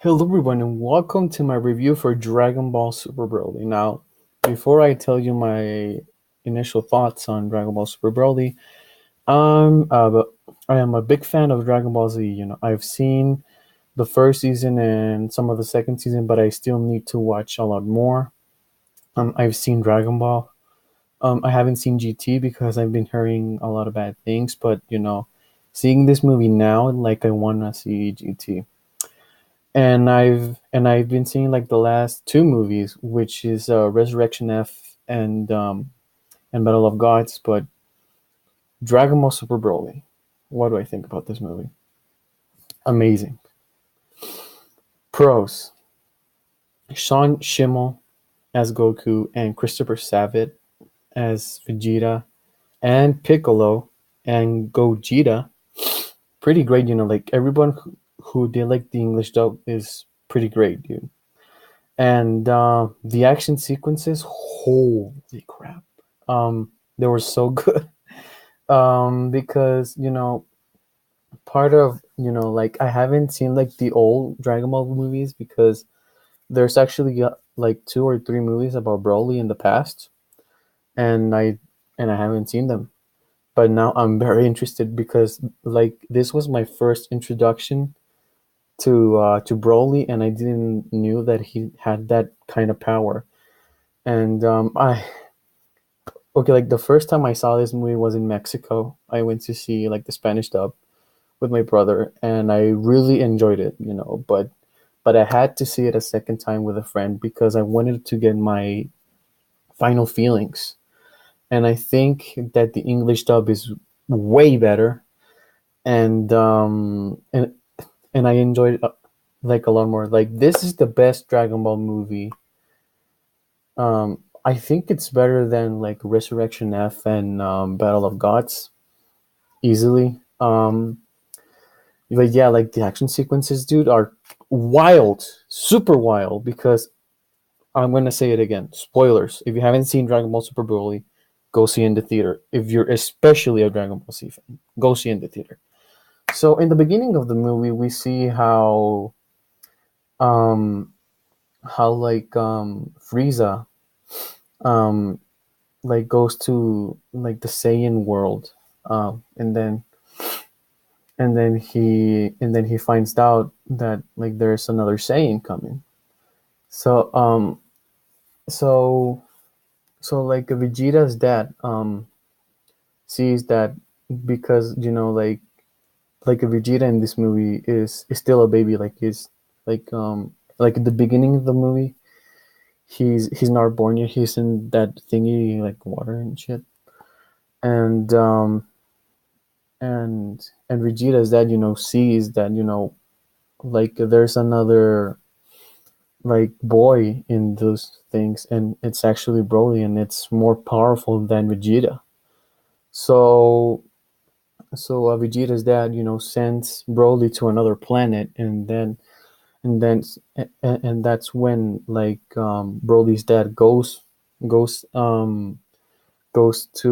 Hello everyone and welcome to my review for Dragon Ball Super Broly. Now, before I tell you my initial thoughts on Dragon Ball Super Broly, but I am a big fan of Dragon Ball Z. I've seen the first season and some of the second season, but I still need to watch a lot more. I've seen Dragon Ball. I haven't seen GT because I've been hearing a lot of bad things, but seeing this movie now, like I wanna see GT. And I've been seeing like the last two movies, which is Resurrection F and Battle of Gods. But Dragon Ball Super Broly, what do I think about this movie? Amazing. Pros: Sean Schimmel as Goku and Christopher Sabat as Vegeta and Piccolo and Gogeta. Pretty great, like everyone who did like the English dub is pretty great, dude. And the action sequences, holy crap, they were so good. Because part of like I haven't seen like the old Dragon Ball movies because there's actually like two or three movies about Broly in the past, and I haven't seen them. But now I'm very interested because like this was my first introduction to Broly, and I didn't knew that he had that kind of power. And I okay, like the first time I saw this movie was in Mexico. I went to see like the Spanish dub with my brother, and I really enjoyed it. But I had to see it a second time with a friend because I wanted to get my final feelings. And I think that the English dub is way better, and and I enjoyed it like a lot more. Like this is the best Dragon Ball movie. I think it's better than like Resurrection F and Battle of Gods easily. But yeah, like the action sequences, dude, are wild, super wild. Because I'm gonna say it again, spoilers. If you haven't seen Dragon Ball Super Broly, go see it in the theater. If you're especially a Dragon Ball Z fan, go see it in the theater. So in the beginning of the movie, we see um how like Frieza um like goes to like the Saiyan world, and then he finds out that like there's another Saiyan coming. So so so like Vegeta's dad sees that, because like a Vegeta in this movie is still a baby. Like he's like at the beginning of the movie, he's not born yet. He's in that thingy like water and shit. And and Vegeta's dad sees that like there's another like boy in those things, and it's actually Broly, and it's more powerful than Vegeta. So Vegeta's dad sends Broly to another planet, and then and that's when like Broly's dad goes goes to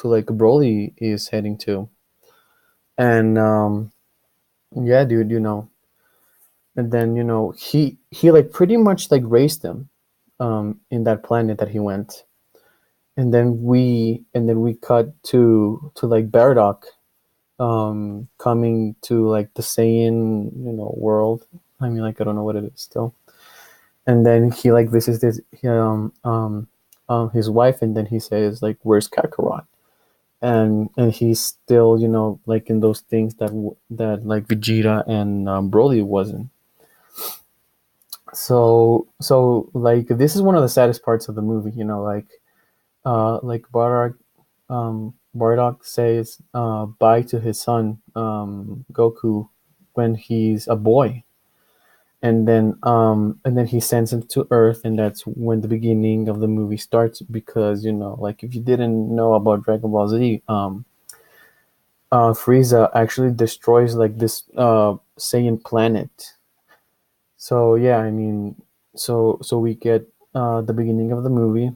like Broly is heading to. And yeah, dude, and then he like pretty much like raised them in that planet that he went. And then we cut to like Bardock coming to like the Saiyan world. I mean, like I don't know what it is still. And then he like visits his wife, and then he says like, "Where's Kakarot?" And he's still like in those things that like Vegeta and Broly wasn't. So like this is one of the saddest parts of the movie. Like Bardock says bye to his son Goku when he's a boy, and then he sends him to Earth, and that's when the beginning of the movie starts. Because like if you didn't know about Dragon Ball Z, Frieza actually destroys like this Saiyan planet. So yeah, I mean, so we get the beginning of the movie,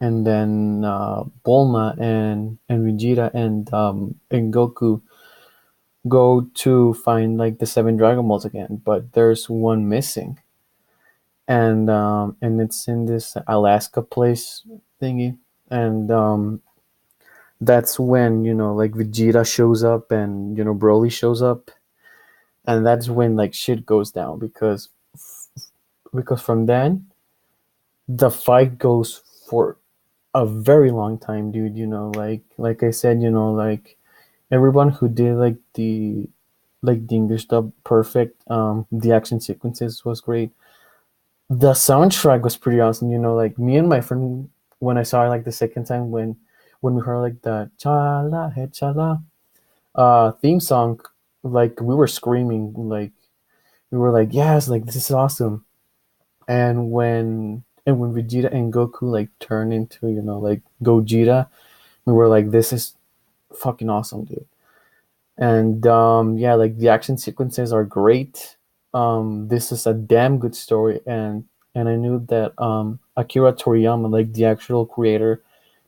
and then Bulma and Vegeta and Goku go to find like the seven Dragon Balls again, but there's one missing, and it's in this Alaska place thingy, and that's when like Vegeta shows up and Broly shows up, and that's when like shit goes down because from then the fight goes for a very long time, dude. Like I said, like everyone who did like the English dub perfect. The action sequences was great. The soundtrack was pretty awesome. Like me and my friend, when I saw it like the second time, when we heard like the chala he chala theme song, like we were screaming, like we were like, yes, like this is awesome. And when Vegeta and Goku like turn into like Gogeta, we were like, this is fucking awesome, dude. And yeah, like the action sequences are great. This is a damn good story, and I knew that Akira Toriyama, like the actual creator,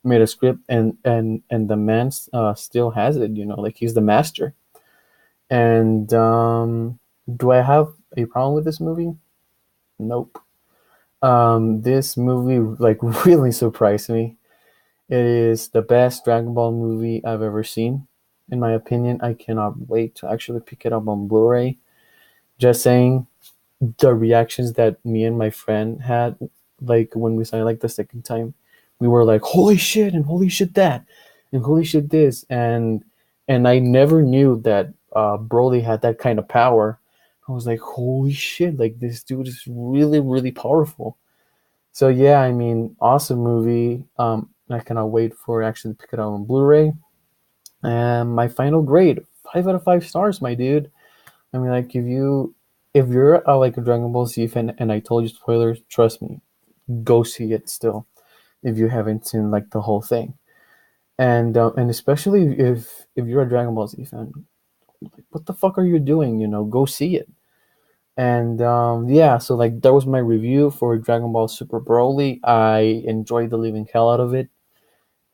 made a script, and the man still has it. Like he's the master. And do I have a problem with this movie? Nope. This movie like really surprised me. It is the best Dragon Ball movie I've ever seen. In my opinion, I cannot wait to actually pick it up on Blu-ray. Just saying, the reactions that me and my friend had, like when we saw it like the second time, we were like, "Holy shit!" and "Holy shit that!" and "Holy shit this!" and I never knew that Broly had that kind of power. I was like, "Holy shit!" Like this dude is really, really powerful. So yeah, I mean, awesome movie. I cannot wait for actually to pick it up on Blu-ray. And my final grade, 5 out of 5 stars, my dude. I mean, like if you're like a Dragon Ball Z fan, and I told you spoilers, trust me, go see it still if you haven't seen like the whole thing. And especially if you're a Dragon Ball Z fan, like, what the fuck are you doing? Go see it. And yeah, so like that was my review for Dragon Ball Super Broly. I enjoyed the living hell out of it.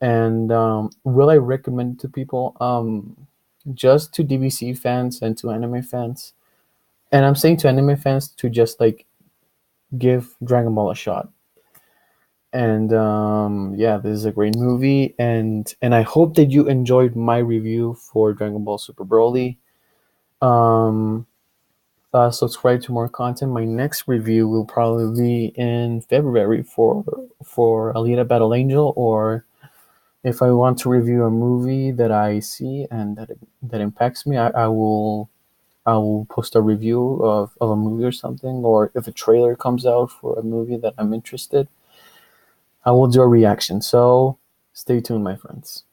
And will I recommend it to people? Just to DBC fans and to anime fans. And I'm saying to anime fans to just like give Dragon Ball a shot. And yeah, this is a great movie, and I hope that you enjoyed my review for Dragon Ball Super Broly. Um, Subscribe to more content. My next review will probably be in February for Alita Battle Angel, or if I want to review a movie that I see and that impacts me, I will post a review of a movie or something, or if a trailer comes out for a movie that I'm interested, I will do a reaction. So stay tuned, my friends.